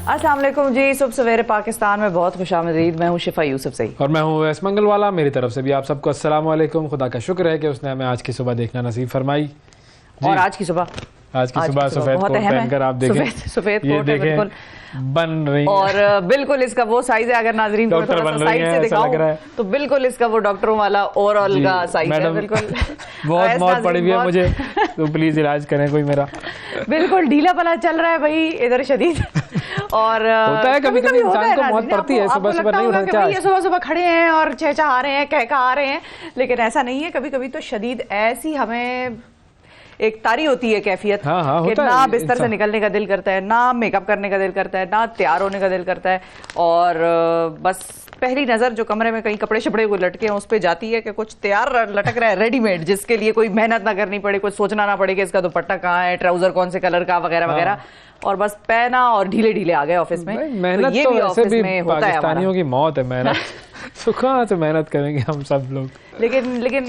अस्सलाम वालेकुम जी। सुबह सवेरे पाकिस्तान में बहुत खुशामदीद। मैं हूँ शिफा यूसुफ सही और मैं हूँ वैस मंगल वाला। मेरी तरफ से भी आप सबको अस्सलाम वालेकुम। खुदा का शुक्र है कि उसने हमें आज की सुबह देखना नसीब फरमाई। और आज की सुबह सफेद कोट पहनकर आप देखें, सफेद ये कोट देखें बन रही और बिल्कुल इसका वो साइज है, अगर नाजरीन को थोड़ा सा साइड से दिखाऊं तो बिल्कुल इसका वो डॉक्टरों वाला ओवरऑल का साइज है। बिल्कुल बहुत मौत पड़ी हुई है मुझे, तो प्लीज इलाज करें कोई मेरा। बिल्कुल ढीला पला चल रहा है भाई इधर शदीद। और होता है कभी कभी इंसान को मौत पड़ती है, सुबह सुबह नहीं उठा क्या, सुबह सुबह खड़े हैं और चहचहा रहे हैं, कहका रहे हैं, लेकिन ऐसा नहीं है। कभी कभी तो शदीद ऐसी हमें एक तारी होती है कैफियत कि ना बिस्तर से निकलने का दिल करता है, ना मेकअप करने का दिल करता है, ना तैयार होने का दिल करता है, और बस पहली नजर जो कमरे में कहीं कपड़े शपड़े को लटके हैं उस पे जाती है कि कुछ तैयार लटक रहा है रेडीमेड, जिसके लिए कोई मेहनत ना करनी पड़े, कुछ सोचना ना पड़े कि इसका दुपट्टा कहाँ है, ट्राउजर कौन से कलर का, वगैरह वगैरह, और बस पहना और ढीले ढीले आ गए ऑफिस में। मेहनत तो ये भी ऑफिस में होता है, पाकिस्तानियों की मौत है मेहनत। कहाँ से मेहनत करेंगे हम सब लोग। लेकिन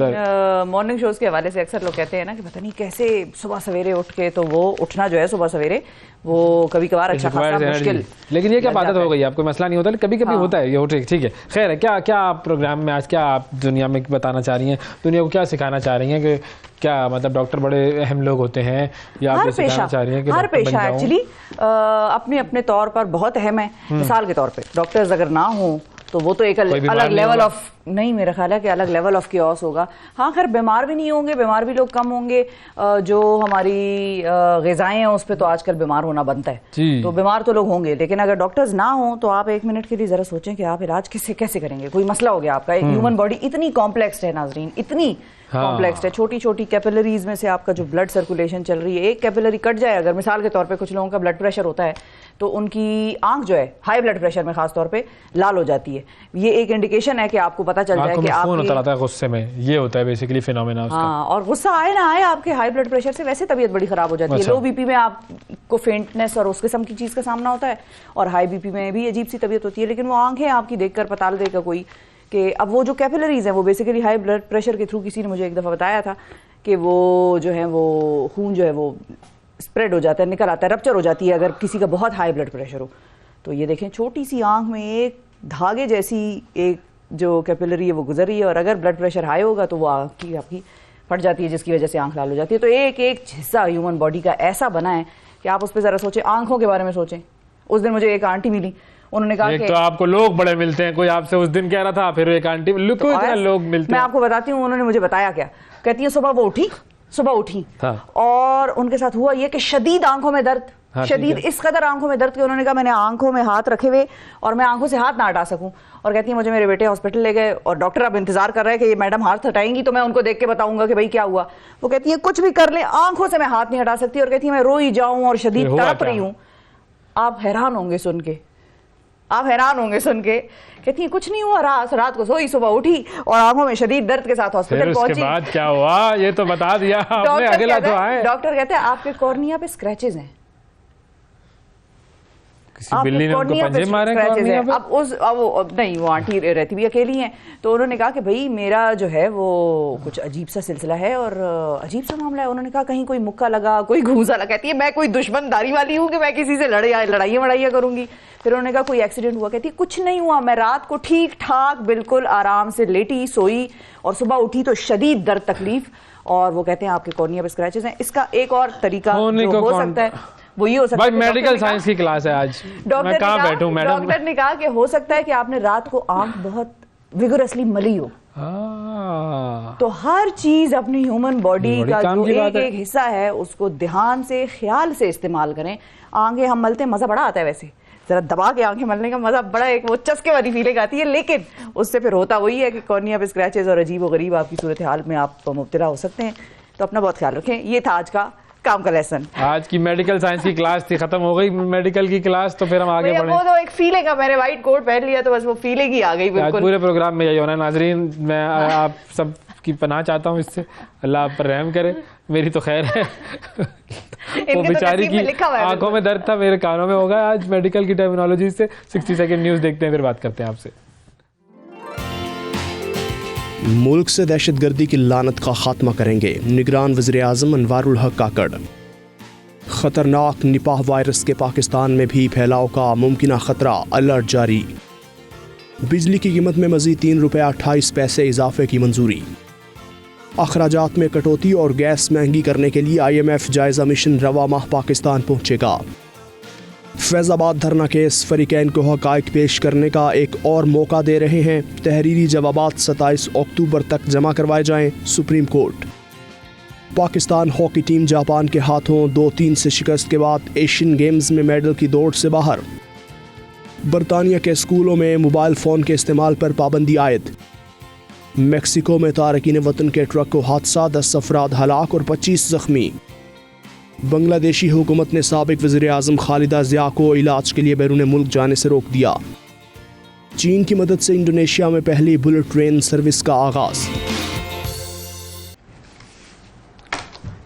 मॉर्निंग शोज के हवाले से अक्सर लोग कहते हैं ना कि पता नहीं कैसे सुबह सवेरे उठ के, तो वो उठना जो है सुबह सवेरे वो कभी कभार अच्छा खासा मुश्किल, लेकिन ये क्या आदत हो गई, आपको मसला नहीं होता, कभी कभी होता है ये। ठीक है, खैर है। क्या क्या आप प्रोग्राम में आज क्या आप दुनिया में बताना चाह रही हैं, दुनिया को क्या सिखाना चाह रही हैं कि क्या मतलब डॉक्टर बड़े अहम लोग होते हैं, या आप सिखाना चाह रही हैं कि हर पेशा एक्चुअली अपने अपने तौर पर बहुत अहम है। मिसाल के तौर पे डॉक्टर्स अगर ना हो तो वो तो एक अलग लेवल ऑफ, नहीं मेरा ख्याल है कि अलग लेवल ऑफ कियोस होगा। हाँ खैर बीमार भी नहीं होंगे, बीमार भी लोग कम होंगे। जो हमारी ग़िज़ाएं हैं उस पर तो आजकल बीमार होना बनता है, तो बीमार तो लोग होंगे, लेकिन अगर डॉक्टर्स ना हो तो आप एक मिनट के लिए जरा सोचें कि आप इलाज कैसे करेंगे। कोई मसला हो गया आपका, एक ह्यूमन बॉडी इतनी कॉम्प्लेक्स है नाजरीन, इतनी कॉम्प्लेक्स है। छोटी छोटी कैपिलरीज में से आपका जो ब्लड सर्कुलेशन चल रही है, एक कैपिलरी कट जाए अगर, मिसाल के तौर पे कुछ लोगों का ब्लड प्रेशर होता है तो उनकी आंख जो है हाई ब्लड प्रेशर में खास तौर पे लाल हो जाती है। ये एक इंडिकेशन है कि आपको पता चल जाए कि आप होता है गुस्से में, ये होता है बेसिकली फिनोमेना उसका। हाँ, और गुस्सा आए ना आए, आपके हाई ब्लड प्रेशर से वैसे तबीयत बड़ी खराब हो जाती है। लो बीपी में आपको फेंटनेस और उस किस्म की चीज का सामना होता है, और हाई बीपी में भी अजीब सी तबीयत होती है। लेकिन वो आंखें आपकी देखकर पता देगा कोई कि अब वो जो कैपिलरीज हैं वो बेसिकली हाई ब्लड प्रेशर के थ्रू, किसी ने मुझे एक दफ़ा बताया था कि वो जो है वो खून जो है वो स्प्रेड हो जाता है, निकल आता है, रप्चर हो जाती है अगर किसी का बहुत हाई ब्लड प्रेशर हो। तो ये देखें छोटी सी आंख में एक धागे जैसी एक जो कैपिलरी है वो गुजर रही है, और अगर ब्लड प्रेशर हाई होगा तो वो आपकी फट जाती है, जिसकी वजह से आंख लाल हो जाती है। तो एक एक हिस्सा ह्यूमन बॉडी का ऐसा बना है कि आप उस पर ज़रा सोचें, आंखों के बारे में सोचें। उस दिन मुझे एक आंटी मिली, उन्होंने कहा कि तो आपको लोग बड़े मिलते हैं, कोई आपसे उस दिन कह रहा था, फिर एक आंटी तो लोग मिलते हैं। मैं आपको बताती हूँ उन्होंने मुझे बताया क्या। कहती है सुबह उठी और उनके साथ हुआ ये कि शदीद आंखों में दर्द, शदीद इस कदर आंखों में दर्द कि उन्होंने कहा मैंने आंखों में हाथ रखे हुए और मैं आंखों से हाथ ना हटा सकूं। और कहती है मुझे मेरे बेटे हॉस्पिटल ले गए और डॉक्टर अब इंतजार कर रहे हैं कि ये मैडम हाथ हटाएंगी तो मैं उनको देख के बताऊंगा कि भाई क्या हुआ। वो कहती है कुछ भी कर ले आंखों से मैं हाथ नहीं हटा सकती, और कहती है मैं रोई जाऊं और शदीद तड़प रही हूँ। आप हैरान होंगे सुन के, कहती है कुछ नहीं हुआ, रात को सोई, सुबह उठी और आंखों में शदीद दर्द के साथ हॉस्पिटल पहुंची। उसके बाद क्या हुआ ये तो बता दिया आपने, अगला तो आए। डॉक्टर कहते हैं आपके कॉर्निया पे स्क्रैचेस हैं, किसी बिल्ली ने उनको पंजे मारे कॉर्निया पे। अब नहीं, वो आंटी रहती भी अकेली हैं, तो उन्होंने कहा कि भाई मेरा जो है वो कुछ अजीब सा सिलसिला है और अजीब सा मामला है। उन्होंने कहा कहीं कोई मुक्का लगा, कोई घूसा लगा। कहती है मैं कोई दुश्मनदारी वाली हूँ कि मैं किसी से लड़ाइयाँ करूंगी। फिर उन्होंने कहा कोई एक्सीडेंट हुआ, कहती है कुछ नहीं हुआ, मैं रात को ठीक ठाक बिल्कुल आराम से लेटी सोई और सुबह उठी तो शदीद दर्द तकलीफ। और वो कहते हैं आपके कॉर्निया पे स्क्रैचेस हैं। इसका एक और तरीका जो हो सकता है वो ये हो सकता है, मेडिकल साइंस की क्लास है आज, मैं कहाँ बैठूं मैडम। डॉक्टर ने कहा कि हो सकता है कि आपने रात को आंख बहुत विगोरसली मली हो। तो हर चीज अपनी ह्यूमन बॉडी का जो एक हिस्सा है उसको ध्यान से ख्याल से इस्तेमाल करें। आंखें हम मलते हैं, मजा बड़ा आता है, वैसे जरा दबा के आंखें मलने का मजा बड़ा, एक वो चस्के वाली फीलिंग आती है, लेकिन उससे फिर होता वही है कि कॉर्निया पे स्क्रैचेस और अजीब व गरीब आपकी सूरत हाल में आप मुब्तला हो सकते हैं। तो अपना बहुत ख्याल रखें। ये था आज का काम का लेसन। आज की मेडिकल साइंस की क्लास थी, खत्म हो गई मेडिकल की क्लास, तो फिर हम आगे बढ़े। वो तो एक फीलिंग है, मैंने व्हाइट कोट पहन लिया तो बस वो फीलिंग ही आ गई बिल्कुल। पूरे प्रोग्राम में यही होना है नाजरीन। मैं आप सब की पनाह चाहता हूँ इससे, अल्लाह आप पर रहम करे। मेरी तो खैर है वो बेचारी की आंखों में दर्द था, मेरे कानों में होगा आज मेडिकल की टर्मिनोलॉजी से। 60 सेकंड न्यूज देखते हैं, फिर बात करते हैं आपसे। मुल्क से दहशतगर्दी की लानत का खात्मा करेंगे निगरान वज़ीर आज़म अनवारुल हक काकड़। खतरनाक निपाह वायरस के पाकिस्तान में भी फैलाव का मुमकिन खतरा, अलर्ट जारी। बिजली की कीमत में मजीद ₹3.28 इजाफे की मंजूरी। अखराजात में कटौती और गैस महंगी करने के लिए IMF जायजा मिशन रवा माह पाकिस्तान पहुंचेगा। फैज़ाबाद धरना केस फरीकैन को हक़ाइक़ पेश करने का एक और मौका दे रहे हैं। तहरीरी जवाबात 27 अक्टूबर तक जमा करवाए जाएं, supreme court. Pakistan hockey team Japan के हाथों 2-3 से शिकस्त के बाद एशियन गेम्स में मेडल की दौड़ से बाहर। बरतानिया के स्कूलों में मोबाइल फ़ोन के इस्तेमाल पर पाबंदी आयद। मेक्सिको में तारकीन वतन के ट्रक को हादसा, 10 अफराद हलाक और 25 जख्मी। बांग्लादेशी हुकूमत ने साबिक वज़ीर आज़म खालिदा ज़िया को इलाज के लिए बैरून मुल्क जाने से रोक दिया। चीन की मदद से इंडोनेशिया में पहली बुलेट ट्रेन सर्विस का आगाज।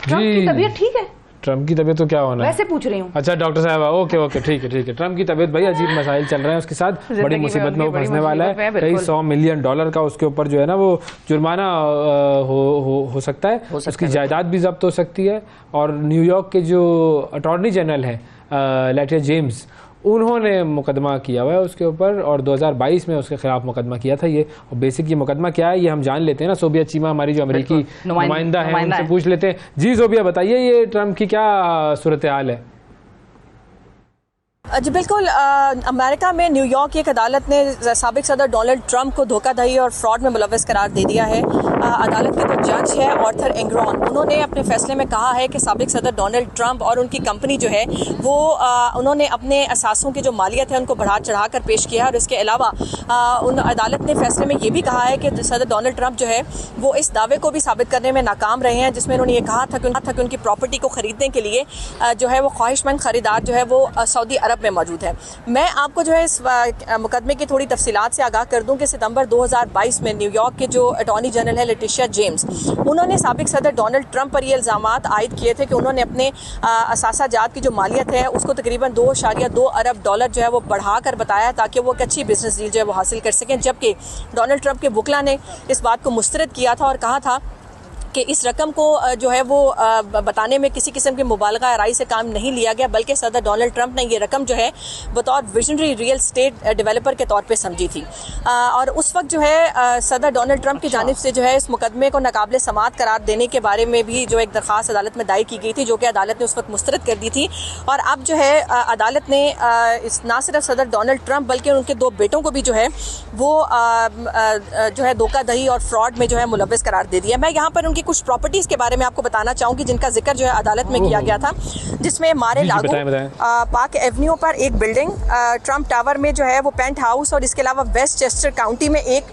ट्रम्प की तबीयत ठीक है? ट्रम्प की तबीयत तो क्या होना है, वैसे पूछ रही हूँ। अच्छा डॉक्टर साहब, ओके ठीक है। ट्रम्प की तबीयत भाई अजीब मसाइल चल रहे हैं उसके साथ, बड़ी मुसीबत में वो फंसने वाला है। कई $100 मिलियन का उसके ऊपर जो है ना वो जुर्माना हो सकता है, उसकी जायदाद भी जब्त हो सकती है। और न्यूयॉर्क के जो अटॉर्नी जनरल है लेटिया जेम्स, उन्होंने मुकदमा किया हुआ है उसके ऊपर, और 2022 में उसके खिलाफ मुकदमा किया था ये। और बेसिक ये मुकदमा क्या है ये हम जान लेते हैं ना। सोबिया चीमा हमारी जो अमेरिकी नुमाइंदा है उनसे पूछ लेते हैं। जी सोबिया बताइए, ये ट्रम्प की क्या सूरत हाल है? जी बिल्कुल, अमेरिका में न्यूयॉर्क की एक अदालत ने साबिक सदर डोनाल्ड ट्रंप को धोखाधड़ी और फ्रॉड में मुलव्वस करार दे दिया है। अदालत के जो जज है आर्थर एंग्रॉन, उन्होंने अपने फैसले में कहा है कि साबिक सदर डोनाल्ड ट्रंप और उनकी कंपनी जो है वो उन्होंने अपने असासों की जो मालियत है उनको बढ़ा चढ़ा कर पेश किया है। और इसके अलावा उन अदालत ने फैसले में ये भी कहा है कि सदर डोनाल्ड ट्रंप जो है वो इस दावे को भी साबित करने में नाकाम रहे हैं, जिसमें उन्होंने ये कहा था कि उनकी प्रॉपर्टी को खरीदने के लिए जो है वो ख्वाहिशमंद खरीदार जो है वो सऊदी अरब में मौजूद है। मैं आपको जो है इस मुकदमे की थोड़ी तफसीलात से आगाह कर दूं कि सितंबर 2022 में न्यूयॉर्क के जो अटॉर्नी जनरल है लेटिशिया जेम्स, उन्होंने साबिक सदर डोनाल्ड ट्रंप पर ये इल्ज़ामात आयद किए थे कि उन्होंने अपने असासा जात की जो मालियत है उसको तकरीबन $2.2 अरब जो है वो बढ़ाकर बताया ताकि वो एक अच्छी बिजनेस डील जो है वो हासिल कर सकें। जबकि डोनाल्ड ट्रंप के वकला ने इस बात को मुस्तरद किया था और कहा था कि इस रकम को जो है वो बताने में किसी किस्म की मुबालगा आराई से काम नहीं लिया गया, बल्कि सदर डोनाल्ड ट्रंप ने ये रकम जो है बतौर विजनरी रियल स्टेट डेवलपर के तौर पे समझी थी। और उस वक्त जो है सदर डोनाल्ड ट्रंप की जानिब से जो है इस मुकदमे को नाकाबिले समाअत करार देने के बारे में भी जो एक दरख्वास्त अदालत में दायर की गई थी, जो कि अदालत ने उस वक्त मुस्तरद कर दी थी। और अब जो है अदालत ने ना सिर्फ सदर डोनाल्ड ट्रंप बल्कि उनके 2 बेटों को भी जो है वो जो है धोखाधड़ी और फ्रॉड में जो है मुलव्वस करार दे दिया। मैं यहाँ पर उनकी कुछ प्रॉपर्टीज के बारे में आपको बताना चाहूंगी जिनका जिक्र जो है अदालत में किया गया था, जिसमें मारे लागू पार्क एवेन्यू पर एक बिल्डिंग, ट्रंप टावर में जो है वो पेंट हाउस, और इसके अलावा वेस्टचेस्टर काउंटी में एक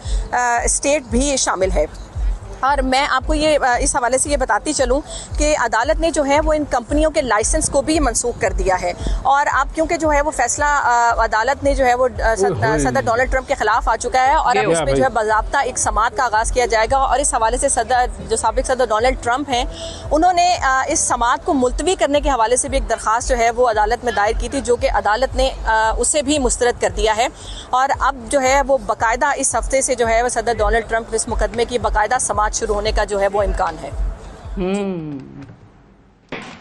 स्टेट भी शामिल है। और मैं आपको ये इस हवाले से ये बताती चलूँ कि अदालत ने जो है वो इन कंपनियों के लाइसेंस को भी मनसूख कर दिया है। और अब क्योंकि जो है वो फैसला अदालत ने जो है वो सदर डोनाल्ड ट्रंप के खिलाफ आ चुका है और अब इसमें जो है बाज़ाब्ता एक समाअत का आगाज़ किया जाएगा। और इस हवाले से जो साबिक सदर डोनाल्ड ट्रंप हैं उन्होंने इस समाअत को मुलतवी करने के हवाले से भी एक दरख्वास्त जो है वो अदालत में दायर की थी, जो कि अदालत ने उसे भी मुस्तरद कर दिया है। और अब जो है वो बाकायदा इस हफ्ते से जो है सदर डोनाल्ड ट्रंप इस मुकदमे की बाकायदा समाअत शुरू होने का जो है वो इम्कान है।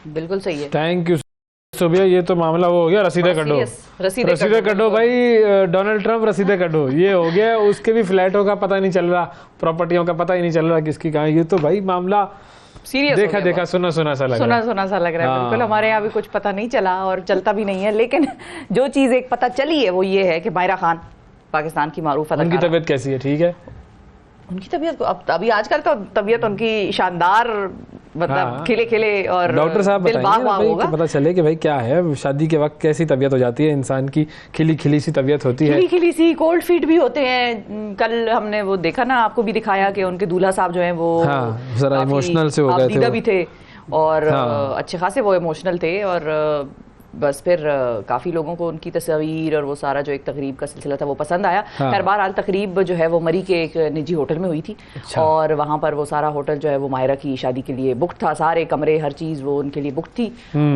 बिल्कुल सही है। Thank you Sobia. ये तो मामला वो हो गया, रसीदे कटो भाई, डोनाल्ड ट्रंप रसीदे कटो, ये हो गया। उसके भी फ्लैटों का पता नहीं चल रहा, प्रॉपर्टियों का पता ही नहीं चल रहा किसकी कहाँ। ये तो भाई मामला सीरियस देखा सुना सा लग रहा है। बिल्कुल, हमारे यहाँ भी कुछ पता नहीं चला और चलता भी नहीं है, लेकिन जो चीज एक पता चली है वो ये है कि मायरा खान पाकिस्तान की मारूफ अदाकारा, उनकी तबीयत कैसी है? ठीक है उनकी तबीयत अब अभी आजकल तो तबीयत उनकी शानदार, मतलब खिले और डॉक्टर साहब बताइए पता चले कि भाई क्या है। शादी के वक्त कैसी तबीयत हो जाती है इंसान की? खिली सी तबीयत होती है, खिली सी, कोल्ड फीट भी होते हैं। कल हमने वो देखा ना, आपको भी दिखाया कि उनके दूल्हा साहब जो है वो जरा इमोशनल से हो गए थे और अच्छे खासे वो इमोशनल थे। और बस फिर काफ़ी लोगों को उनकी तस्वीर और वो सारा जो एक तकरीब का सिलसिला था वो पसंद आया। हर बार हाल तकरीब जो है वो मरी के एक निजी होटल में हुई थी। अच्छा। और वहाँ पर वो सारा होटल जो है वो मायरा की शादी के लिए बुक था, सारे कमरे हर चीज़ वो उनके लिए बुक थी।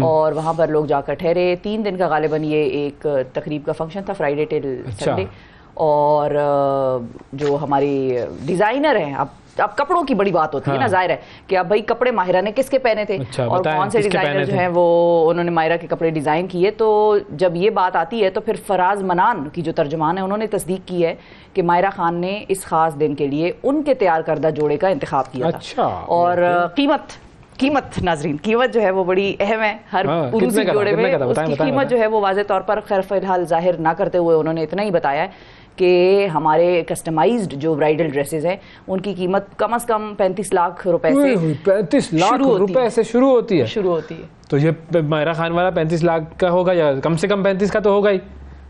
और वहाँ पर लोग जाकर ठहरे। 3 दिन का गालिबन ये एक तकरीब का फंक्शन था, फ्राइडे टिल संडे। और जो हमारी डिज़ाइनर हैं, अब अब कपड़ों की बड़ी बात होती है ना, जाहिर है कि अब भाई कपड़े माहिरा ने किसके पहने थे और कौन से डिजाइनर जो हैं वो उन्होंने माहिरा के कपड़े डिजाइन किए। तो जब ये बात आती है तो फिर फराज मनान की जो तर्जुमान है उन्होंने तस्दीक की है कि माहिरा खान ने इस खास दिन के लिए उनके तैयार करदा जोड़े का इंतखाब किया था। और कीमत नाजरीन, कीमत जो है वो बड़ी अहम है हर उरूसी जोड़े में। उसकी कीमत जो है वो वाज़े तौर पर खैर फिलहाल जाहिर ना करते हुए उन्होंने इतना ही बताया है कि हमारे कस्टमाइज्ड जो ब्राइडल ड्रेसेस हैं उनकी कीमत कम से कम 35 लाख रुपए से 35 लाख रुपए से शुरू होती है। तो ये माहिरा खान वाला 35 लाख का होगा या कम से कम 35 का तो होगा ही।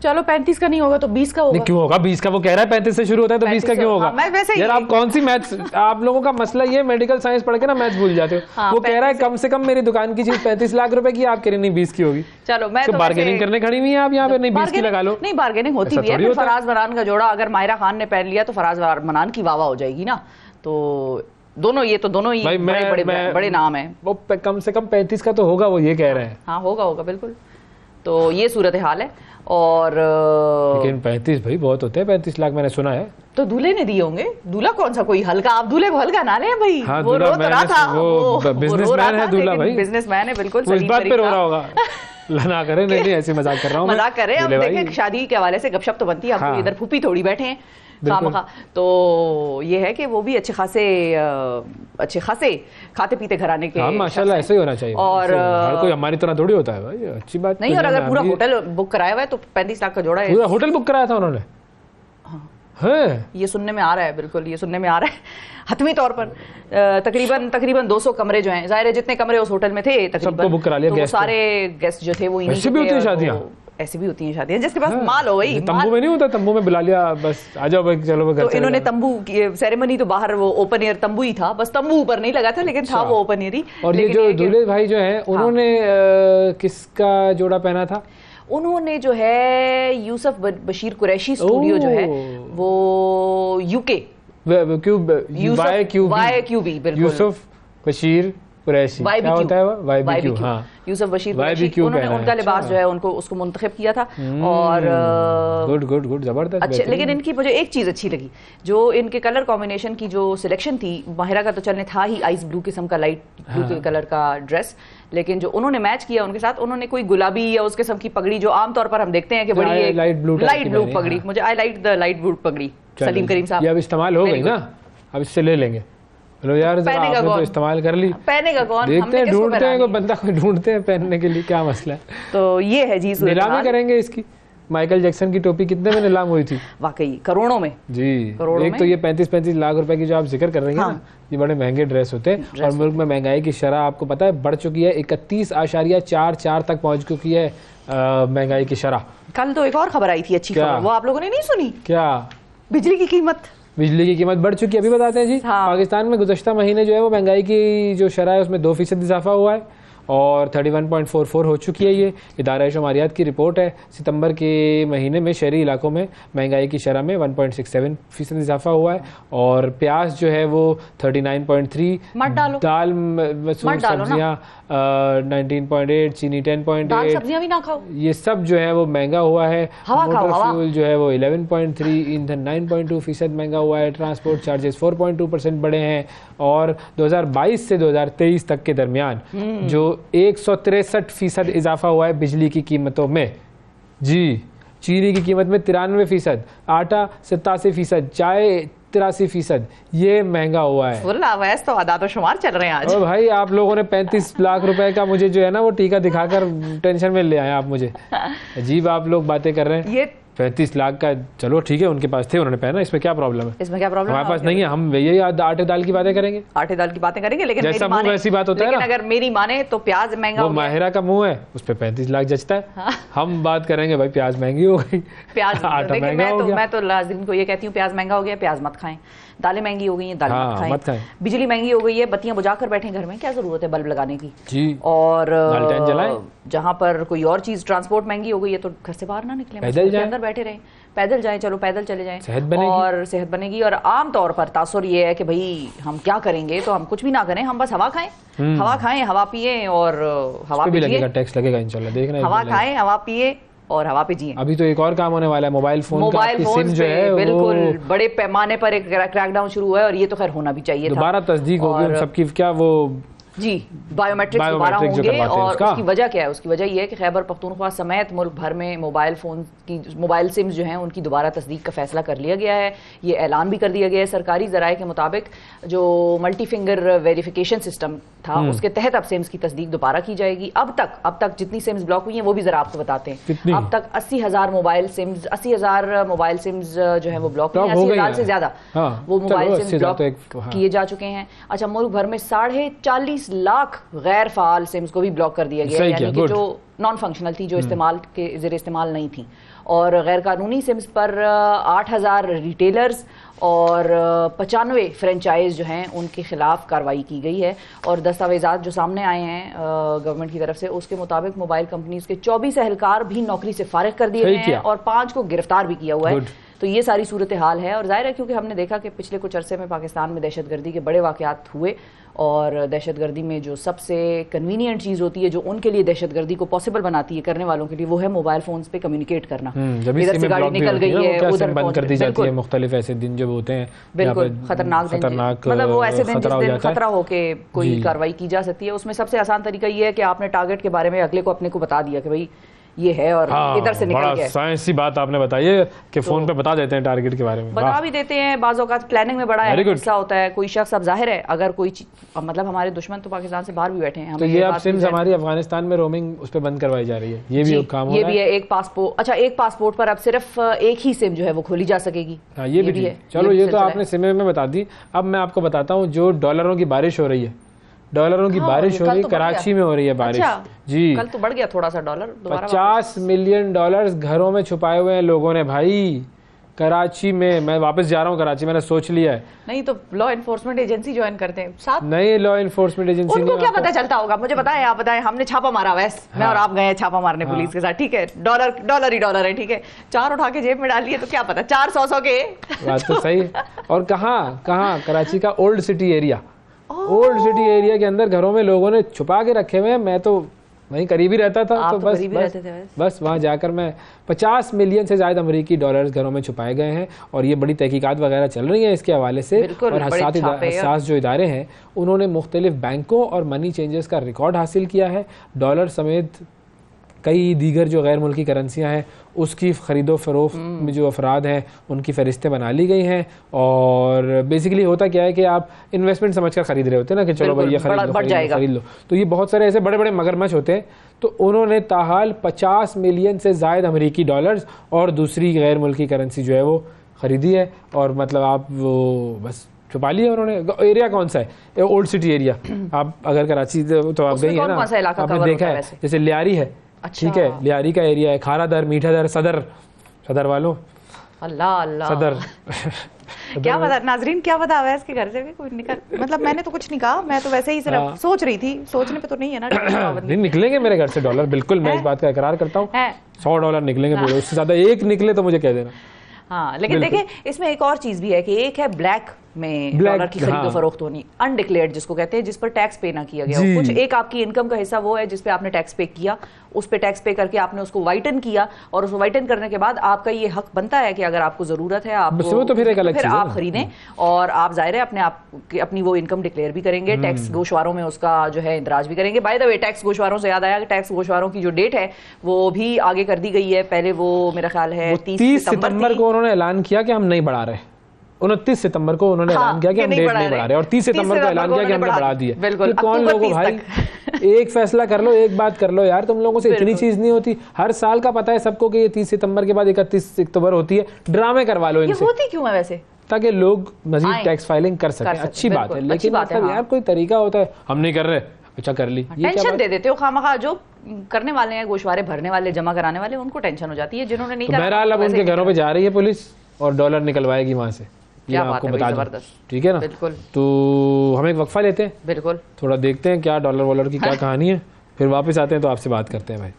चलो 35 का नहीं होगा तो 20 का होगा। नहीं, क्यों होगा 20 का? वो कह रहा है 35 से शुरू होता है तो 20 का क्यों होगा? यार आप कौन सी मैथ्स, आप लोगों का मसला ये मेडिकल साइंस पढ़ के ना मैथ्स भूल जाते हो। हाँ, वो कह रहा है कम से कम मेरी दुकान की चीज 35 लाख रुपए की, आप कह रहे नहीं 20 की होगी। चलो मैं तो बार्गेनिंग करने खड़ी हुई है आप यहाँ पे, नहीं 20 की लगा लो। नहीं बार्गेनिंग होती भी है। फराज मनान का जोड़ा अगर माहिरा खान ने पहन लिया तो फराज मनान की वाह हो जाएगी ना। तो दोनों ही बड़े नाम है। वो कम से कम 35 का तो होगा, वो ये कह रहे हैं। हाँ होगा बिल्कुल। तो ये सूरत हाल है। और लेकिन 35 भाई बहुत होते हैं, 35 लाख मैंने सुना है। तो दूल्हे ने दिए होंगे। दूल्हा कौन सा कोई हल्का, आप दूल्हे को हल्का ना ले भाई। हाँ, वो रो रहा था, वो बिजनेसमैन है दूल्हा भाई, बिजनेसमैन है बिल्कुल। इस बात पे रो रहा होगा। ना करे, नहीं ऐसे मजाक कर रहा हूँ, मजाक कर रहे हैं। अब देखें शादी के हवाले से गपशप तो बनती है। हम इधर फूफी थोड़ी बैठे हैं खामखा। तो ये है कि वो भी अच्छे खासे खाते पीते घराने के। हाँ, माशाल्लाह ऐसे ही होना चाहिए। और कोई हमारी तरह थोड़ी होता है भाई, अच्छी बात नहीं। और अगर पूरा होटल बुक कराया हुआ है तो 35 लाख का जोड़ा है। पूरा होटल बुक कराया था उन्होंने? हाँ, ये सुनने में आ रहा है, बिल्कुल ये सुनने में आ रहा है हतमी तौर पर। तकरीबन 200 कमरे जो हैं, जाहिर है जितने कमरे उस होटल में थे तकरीबन बुक करा लिया। तो सारे गेस्ट जो थे वो ऐसे भी होती है शादियां, ऐसी भी होती हैं शादियां जिसके पास माल हो। वही तंबू में नहीं होता, तंबू में बुला लिया बस, आ जाओ भाई चलो। तो इन्होंने तंबू की सेरेमनी तो बाहर वो ओपन एयर तंबू ही था, बस तंबू ऊपर नहीं लगा था लेकिन था वो ओपन एयर ही। और ये जो दूल्हे भाई जो है उन्होंने किसका जोड़ा पहना था? उन्होंने जो है यूसुफ बशीर कुरैशी स्टूडियो जो है वो यूके यूसुफ बशीर कुरैशी क्या होता है वो? YBQ। हाँ, यूसुफ बशीर कुरैशी उन्होंने उनका लिबास जो है उनको उसको मुंतखब किया था। और गुड जबरदस्त। अच्छा, लेकिन इनकी मुझे एक चीज अच्छी लगी, जो इनके कलर कॉम्बिनेशन की जो सिलेक्शन थी। माहिरा का तो चलने था ही आइस ब्लू किस्म का, लाइट ब्लू के कलर का ड्रेस, लेकिन जो उन्होंने मैच किया उनके साथ, उन्होंने कोई गुलाबी या उस किस्म की पगड़ी जो आमतौर पर हम देखते हैं कि बड़ी लाइट ब्लू पगड़ी। मुझे I like the light blue पगड़ी। सलीम करीम साहब, ये अब इस्तेमाल हो गई ना, अब इससे ले लेंगे। चलो यार आपने तो इस्तेमाल कर ली, पहनेगा कौन? देखते हैं, ढूंढते हैं कोई बंदा, कोई ढूंढते हैं पहनने के लिए, क्या मसला है। तो ये है जी, नीलामी करेंगे इसकी। माइकल जैक्सन की टोपी कितने में नीलाम हुई थी? वाकई करोड़ों में जी। एक तो ये 35 लाख रुपए की जो आप जिक्र कर रहे हैं ना, ये बड़े महंगे ड्रेस होते हैं। और मुल्क में महंगाई की शरह आपको पता है बढ़ चुकी है, 31.44 तक पहुंच चुकी है महंगाई की शरह। कल तो एक और खबर आई थी अच्छी खबर, वो आप लोगों ने नहीं सुनी क्या? बिजली की कीमत बढ़ चुकी है। अभी बताते हैं जी। हाँ। पाकिस्तान में गुज़श्ता महीने जो है वो महंगाई की जो शरह है उसमें 2% इजाफा हुआ है और 31.44 हो चुकी है। ये इदारा शुमारियात की रिपोर्ट है। सितंबर के महीने में शहरी इलाकों में महंगाई की शरह में 1.67% इजाफा हुआ है। और प्याज जो है वो 39.3, दाल सब्जियाँ 19.8, चीनी 10.8, सब्जियां भी ना खाओ, ये सब जो है वो महंगा हुआ है। मोटर फ्यूल जो है वो 11.3, ईंधन 9.2% महंगा हुआ है। ट्रांसपोर्ट चार्जेस 4.2% बढ़े हैं। और 2022 से 2023 तक के दरमियान जो 163% इजाफा हुआ है बिजली की कीमतों में जी। चीनी की कीमत में 93%, आटा 87%, चाय 83%, ये महंगा हुआ है। तो आदाद शुमार चल रहे हैं आज। और भाई आप लोगों ने 35 लाख रुपए का मुझे जो है ना वो टीका दिखाकर टेंशन में ले आए आप मुझे। अजीब आप लोग बातें कर रहे हैं। ये 35 लाख का चलो ठीक है, उनके पास थे, उन्होंने पहना, इसमें क्या प्रॉब्लम है? इसमें क्या प्रॉब्लम? हमारे पास नहीं है, हम यही आटे दाल की बातें करेंगे, लेकिन जैसा मुंह वैसी बात होता है ना। अगर मेरी माने तो प्याज महंगा हो गया। माहिरा का मुंह है, उस पे 35 लाख जचता है। हाँ। हम बात करेंगे भाई प्याज महंगी हो गई, प्याज आटा महंगा हो गया। मैं तो लाजिम को ये कहती हूँ प्याज महंगा हो गया, प्याज मत खाएं। दालें महंगी हो गई हैं, दालें मत खाएं। बिजली महंगी हो गई है, बत्तियां बुझा कर बैठे घर में, क्या जरूरत है बल्ब लगाने की जी। और जहाँ पर कोई और चीज, ट्रांसपोर्ट महंगी हो गई है तो घर से बाहर ना निकले, अंदर बैठे रहें, पैदल जाएं, चलो पैदल चले जाएं, सेहत बनेगी। और आम तौर पर तासुर ये है कि भाई हम क्या करेंगे, तो हम कुछ भी ना करें, हम बस हवा खाएं, हवा पिए और हवा भी लगेगा, टैक्स लगेगा इंशाल्लाह, देखना। हवा खाएं, हवा पिए, और हवा पे जिए। अभी तो एक और काम होने वाला है, मोबाइल फोन सिम जो है बिल्कुल बड़े पैमाने पर एक क्रैकडाउन शुरू हुआ है और ये तो खैर होना भी चाहिए था। दोबारा तस्दीक होगी सबकी, क्या वो जी बायोमेट्रिक्स दोबारा होंगे। और उसकी वजह क्या है? उसकी वजह ये है कि खैबर पख्तूनख्वा समेत मुल्क भर में मोबाइल सिम्स जो हैं उनकी दोबारा तस्दीक का फैसला कर लिया गया है। ये ऐलान भी कर दिया गया है सरकारी ज़राए के मुताबिक। जो मल्टी फिंगर वेरिफिकेशन सिस्टम था उसके तहत अब सिम्स की तस्दीक दोबारा की जाएगी। अब तक जितनी सिम्स ब्लॉक हुई हैं वो भी जरा आपको बताते हैं। अब तक 80,000 मोबाइल सिम्स जो है वो ब्लॉक हुए हैं। 80,000 से ज्यादा वो मोबाइल सिम्स ब्लॉक किए जा चुके हैं। अच्छा, मुल्क भर में 40.5 लाख गैर फाल सिम्स को भी ब्लॉक कर दिया गया, यानी कि जो नॉन फंक्शनल थी, जो इस्तेमाल के ज़रिए इस्तेमाल नहीं थी। और गैर कानूनी सिम्स पर 8,000 रिटेलर्स और 95 फ्रेंचाइज जो हैं उनके खिलाफ कार्रवाई की गई है। और दस्तावेजात जो सामने आए हैं गवर्नमेंट की तरफ से, उसके मुताबिक मोबाइल कंपनीज के 24 एहलकार भी नौकरी से फारिग कर दिए गए हैं और 5 को गिरफ्तार भी किया हुआ है। तो ये सारी सूरत हाल है। और जाहिर है क्योंकि हमने देखा कि पिछले कुछ अरसे में पाकिस्तान में दहशतगर्दी के बड़े वाक़यात हुए, और दहशतगर्दी में जो सबसे कन्वीनियंट चीज़ होती है, जो उनके लिए दहशतगर्दी को पॉसिबल बनाती है करने वालों के लिए, वो है मोबाइल फोन्स पे कम्युनिकेट करना। इधर से गाड़ी निकल गई है, उधर बंद कर दी जाती है। मुख्तलिफ ऐसे दिन जब होते हैं बिल्कुल खतरनाक, मतलब वो ऐसे दिन जिस दिन खतरा होके कोई कार्रवाई की जा सकती है। उसमें सबसे आसान तरीका ये है कि आपने टारगेट के बारे में अगले को अपने को बता दिया कि भाई ये है और इधर से निकल गया। साइंसी बात आपने बताई है कि फोन पे बता देते हैं टारगेट के बारे में, बता भी देते हैं। बाज़ औक़ात प्लानिंग में बड़ा हिस्सा होता है। कोई शख्स, अब जाहिर है अगर कोई मतलब हमारे दुश्मन तो पाकिस्तान से बाहर भी बैठे हैं, तो ये अब सिम्स हमारी अफगानिस्तान में रोमिंग उस पे बंद करवाई जा रही है। ये भी काम हो रहा है। ये भी है। एक पासपोर्ट, अच्छा एक पासपोर्ट पर अब सिर्फ एक ही सिम जो है वो खोली जा सकेगी। ये भी है। चलो ये तो आपने सिम में बता दी। अब मैं आपको बताता हूँ जो डॉलरों की बारिश हो रही है, डॉलरों की बारिश हो रही है, कराची में हो रही है बारिश। जी कल तो बढ़ गया थोड़ा सा डॉलर। 50 मिलियन डॉलर्स घरों में छुपाए हुए हैं लोगों ने भाई कराची में। मैं वापस जा रहा हूँ कराची, मैंने सोच लिया है। नहीं तो लॉ एनफोर्समेंट एजेंसी ज्वाइन करते हैं साथ। नहीं, लॉ एनफोर्समेंट एजेंसी उनको क्या पता चलता होगा? मुझे बताएं, आप बताएं। हमने छापा मारा वैसे, मैं और आप गए छापा मारने पुलिस के साथ, ठीक है। डॉलर ही डॉलर है, ठीक है। 4 उठा के जेब में डालिए तो क्या पता 400 के। बात तो सही है। और कहाँ कराची का old city area, old city area के अंदर घरों में लोगों ने छुपा के रखे हुए हैं। मैं तो वहीं करीब ही रहता था, तो बस वहाँ जाकर मैं 50 मिलियन से ज़्यादा अमेरिकी डॉलर्स घरों में छुपाए गए हैं। और ये बड़ी तहकीकात वगैरह चल रही हैं इसके हवाले से। और हसास जो इदारे हैं उन्होंने मुख्तलिफ बैंकों और मनी चेंजर्स का रिकॉर्ड हासिल किया है। डॉलर समेत कई दीगर जो गैर मुल्की करेंसियाँ हैं उसकी ख़रीदो फ़रोख्त में जो अफराद हैं उनकी फ़हरिस्तें बना ली गई हैं। और बेसिकली होता क्या है कि आप इन्वेस्टमेंट समझ कर ख़रीद रहे होते हैं ना, कि चलो भाई ये खरीद लो। तो ये बहुत सारे ऐसे बड़े बड़े मगरमच्छ होते हैं। तो उन्होंने ताहाल 50 मिलियन से ज़ायद अमेरिकी डॉलर्स और दूसरी गैर मुल्की करेंसी जो है वो ख़रीदी है। और मतलब आप वो बस छुपा लिया उन्होंने। एरिया कौन सा है? Old city area. आप अगर कराची तो आप गई है ना, आपने देखा है, जैसे लियारी है, ठीक है, लियारी का एरिया है। खारादर, मीठादर, सदर वालों, अल्लाह अल्लाह सदर क्या पता नाजरीन, क्या पता अवैस के घर से भी कोई निकल, मतलब मैंने तो कुछ नहीं कहा, मैं तो वैसे ही सिर्फ सोच रही थी। सोचने पे तो नहीं है ना। नहीं निकलेंगे मेरे घर से डॉलर, बिल्कुल मैं इस बात का इकरार करता हूँ। 100 डॉलर निकलेंगे पूरे, उससे ज्यादा एक निकले तो मुझे कह देना। हाँ, लेकिन देखिए इसमें एक और चीज भी है कि एक है ब्लैक में डॉलर की खरीदो फरोख्त होनी, अनडिक्लेयर्ड जिसको कहते हैं, जिस पर टैक्स पे ना किया गया हो। कुछ एक आपकी इनकम का हिस्सा वो है जिस पे आपने टैक्स पे किया, उस पे टैक्स पे करके आपने उसको वाइटन किया, और उसको वाइटन करने के बाद आपका ये हक बनता है कि अगर आपको जरूरत है आप तो फिर आप खरीदें। और आप जाहिर है अपनी वो इनकम डिक्लेयर भी करेंगे, टैक्स गोशवारों में उसका जो है इंदराज भी करेंगे। बाय द वे, टैक्स गोशवारों से याद आया कि टैक्स गोशवारों की जो डेट है वो भी आगे कर दी गई है। पहले वो मेरा ख्याल है 30 सितंबर को उन्होंने ऐलान किया कि हम नहीं बढ़ा रहे। 29 सितंबर को उन्होंने ऐलान किया कि हम डेट नहीं बढ़ा रहे, और 30 सितंबर को ऐलान किया कि हमने बढ़ा दिया। बिल्कुल, कौन लोगों भाई एक फैसला कर लो, एक बात कर लो यार, तुम लोगों से इतनी चीज नहीं होती। हर साल का पता है सबको कि ये 30 सितंबर के बाद 31 अक्टूबर होती है। ड्रामे करवा लो इनसे। होती क्यों है वैसे? ताकि लोग मजीद टैक्स फाइलिंग कर सकें। अच्छी बात है, लेकिन मतलब यार कोई तरीका होता है, हम नहीं कर रहे, अच्छा कर ली, टेंशन दे देते हो खामखा। जो करने वाले हैं, गोशवारे भरने वाले, जमा कराने वाले, उनको टेंशन हो जाती है। जिन्होंने नहीं करा, बहरहाल अब उनके घरों पे जा रही है पुलिस और डॉलर निकलवाएगी वहां से। ये आपको बता दूं, ठीक है ना? बिल्कुल। तो हम एक वक्फा लेते हैं, बिल्कुल, थोड़ा देखते हैं क्या डॉलर वॉलर की क्या कहानी है, फिर वापस आते हैं तो आपसे बात करते हैं भाई।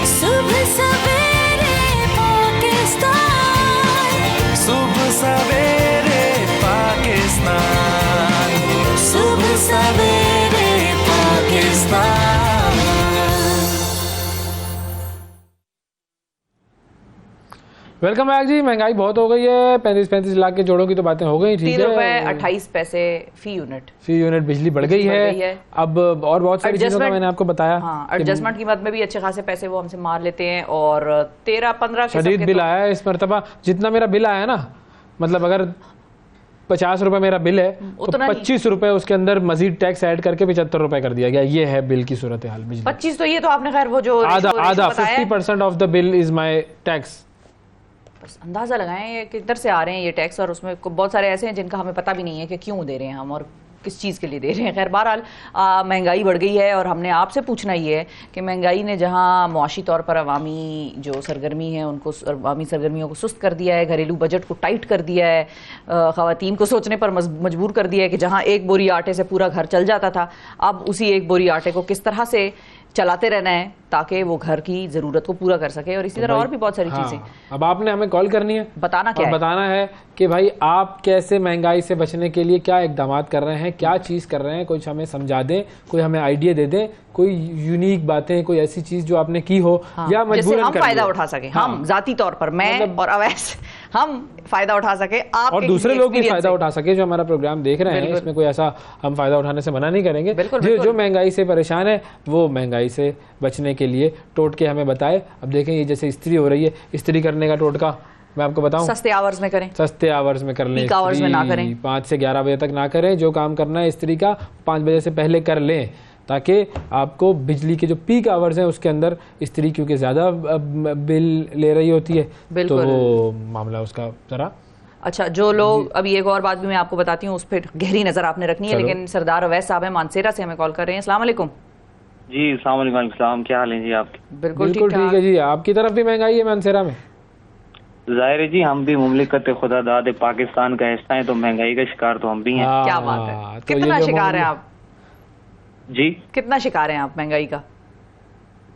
सुबह सवेरे पाकिस्तान, सुबह सवेरे पाकिस्तान, सुबह सवेरे पाकिस्तान। वेलकम बैक जी। महंगाई बहुत हो गई है, 35 लाख के जोड़ों की तो बातें हो गई, ठीक है। 3.28 फी यूनिट बिजली बढ़ गई है। अब और बहुत सारी चीजों का मैंने आपको बताया। हाँ, एडजस्टमेंट की मद में भी अच्छे खासे पैसे वो हमसे मार लेते हैं और 13-15 शदीद बिल आया है इस मरतबा। जितना मेरा बिल आया ना, मतलब अगर 50 रुपए मेरा बिल है तो 25 रुपए उसके अंदर मजीद टैक्स ऐड करके 75 रुपए कर दिया गया। ये है बिल की सूरत हाल। 25 तो ये तो आपने खैर वो जो आधा 50% of the bill is my tax. अंदाजा लगाएं ये किधर से आ रहे हैं ये टैक्स, और उसमें बहुत सारे ऐसे हैं जिनका हमें पता भी नहीं है कि क्यों दे रहे हैं हम और किस चीज़ के लिए दे रहे हैं। खैर बहरहाल महंगाई बढ़ गई है और हमने आपसे पूछना ये है कि महंगाई ने जहां मुआशी तौर पर अवामी जो सरगर्मी है उनको, अवामी सरगर्मियों को सुस्त कर दिया है, घरेलू बजट को टाइट कर दिया है, ख़वातीन को सोचने पर मजबूर कर दिया है कि जहां एक बोरी आटे से पूरा घर चल जाता था, अब उसी एक बोरी आटे को किस तरह से चलाते रहना है ताकि वो घर की जरूरत को पूरा कर सके, और इसी तरह और भी बहुत सारी चीजें। अब आपने हमें कॉल करनी है, बताना क्या है? बताना है कि भाई आप कैसे महंगाई से बचने के लिए क्या इकदाम कर रहे हैं, क्या चीज कर रहे हैं, कुछ हमें समझा दें, कोई हमें आइडिया दे दें, कोई यूनिक बातें, कोई ऐसी चीज जो आपने की हो या मजबूरन हम फायदा उठा सके। हम जाती तौर पर मैं और अवैस हम फायदा उठा सके, आप और दूसरे लोग भी फायदा उठा सके जो हमारा प्रोग्राम देख रहे हैं। इसमें कोई ऐसा हम फायदा उठाने से मना नहीं करेंगे। जो महंगाई से परेशान है वो महंगाई से बचने के लिए टोटके हमें बताए। अब देखें ये जैसे इस्त्री हो रही है, इस्त्री करने का टोटका मैं आपको बताऊं, सस्ते आवर्स में करें, सस्ते आवर्स में कर लें, आवर्स में ना करें, 5 से 11 बजे तक ना करें। जो काम करना है इस्त्री का 5 बजे से पहले कर लें, ताकि आपको बिजली के जो पीक आवर्स हैं उसके अंदर इस्त्री क्योंकि ज़्यादा बिल ले रही होती है तो वो मामला उसका ज़रा अच्छा। जो लोग अभी एक और बात भी मैं आपको बताती हूँ, उस पर गहरी नज़र आपने रखनी है। लेकिन सरदार अवैस साहब हैं मानसेरा से हमें कॉल कर रहे हैं। अस्सलाम वालेकुम जी। अस्सलाम वालेकुम, क्या हाल है जी आपके? बिल्कुल ठीक है जी। आपकी तरफ भी महंगाई है मानसेरा में? जाहिर है जी, हम भी मुमलिकत खुदा दाद पाकिस्तान का हिस्सा है तो महंगाई का शिकार तो हम भी हैं। क्या बात है, कितना शिकार है आप जी? कितना शिकार हैं आप महंगाई का?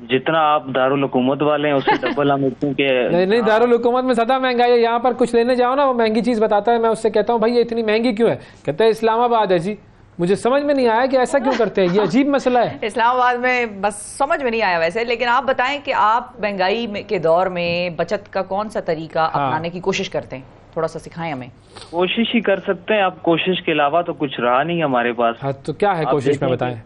जितना आप दारुल हुकूमत वाले हैं उससे डबल हम क्योंकि नहीं, दारुल हुकूमत में सदा महंगाई है। यहाँ पर कुछ लेने जाओ ना, वो महंगी चीज बताता है, मैं उससे कहता हूँ भाई ये इतनी महंगी क्यों है, कहता है इस्लामाबाद है जी। मुझे समझ में नहीं आया कि ऐसा क्यों करते हैं, ये अजीब मसला है। इस्लामाबाद में बस समझ में नहीं आया वैसे। लेकिन आप बताएं कि आप महंगाई के दौर में बचत का कौन सा तरीका अपनाने की कोशिश करते हैं, थोड़ा सा सिखाएं हमें। कोशिश ही कर सकते हैं, अब कोशिश के अलावा तो कुछ रहा नहीं हमारे पास। हाँ तो क्या है कोशिश में बताएं।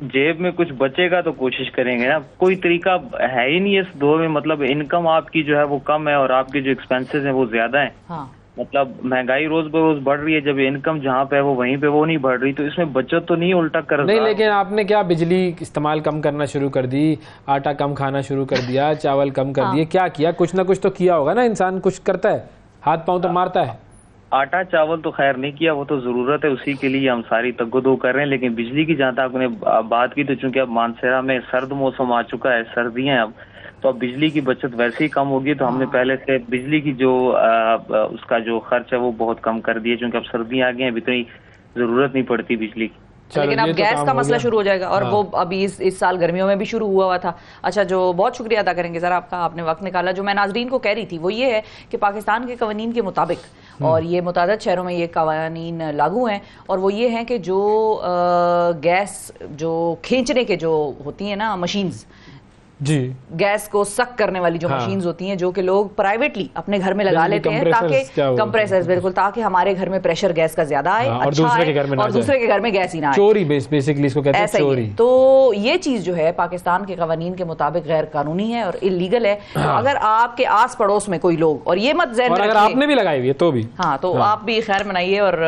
जेब में कुछ बचेगा तो कोशिश करेंगे ना, कोई तरीका है ही नहीं इस दौर में। मतलब इनकम आपकी जो है वो कम है और आपके जो एक्सपेंसेस हैं वो ज्यादा है। हाँ। मतलब महंगाई रोज बरोज बढ़ रही है, जब इनकम जहाँ पे है वो वहीं पे वो नहीं बढ़ रही, तो इसमें बचत तो नहीं, उल्टा कर नहीं। लेकिन आपने क्या बिजली इस्तेमाल कम करना शुरू कर दी, आटा कम खाना शुरू कर दिया, चावल कम कर दिए, क्या किया? कुछ ना कुछ तो किया होगा ना, इंसान कुछ करता है, हाथ पांव तो मारता है। आटा चावल तो खैर नहीं किया, वो तो जरूरत है, उसी के लिए हम सारी तगदो कर रहे हैं। लेकिन बिजली की जहाँ तक आपने बात की, तो चूंकि अब मानसेरा में सर्द मौसम आ चुका है, सर्दियां अब, तो अब बिजली की बचत वैसे ही कम होगी। तो हमने पहले से बिजली की जो उसका जो खर्च है वो बहुत कम कर दिया, क्योंकि अब सर्दियां आ गई हैं, इतनी जरूरत नहीं पड़ती बिजली की। लेकिन अब गैस का मसला शुरू हो जाएगा और वो अभी इस साल गर्मियों में भी शुरू हुआ था। अच्छा, जो बहुत शुक्रिया अदा करेंगे जरा आपका, आपने वक्त निकाला। जो मैं नाजरीन को कह रही थी वो ये है कि पाकिस्तान के कवानीन के मुताबिक, और ये मुतादिद शहरों में ये कवानीन लागू हैं, और वो ये हैं कि जो गैस जो खींचने के जो होती हैं ना मशीन्स, जी, गैस को सक करने वाली जो मशीन्स होती हैं, जो कि लोग प्राइवेटली अपने घर में लगा लेते हैं, ताकि कंप्रेसर्स, बिल्कुल, ताकि हमारे घर में प्रेशर गैस का ज्यादा आए, और दूसरे के घर में और दूसरे के घर में गैस ही ना आए। चोरी बेसिकली इसको कहते हैं, चोरी। तो ये चीज जो है पाकिस्तान के कवानीन के मुताबिक गैर कानूनी है और इलीगल है। तो अगर आपके आस पड़ोस में कोई लोग, और ये मत ज़हन में रखिए, अगर आपने भी लगाई हुई है तो भी, हाँ, तो आप भी खैर मनाइए और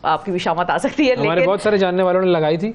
आपकी भी शामत आ सकती है। हमारे बहुत सारे जानने वालों ने लगाई थी,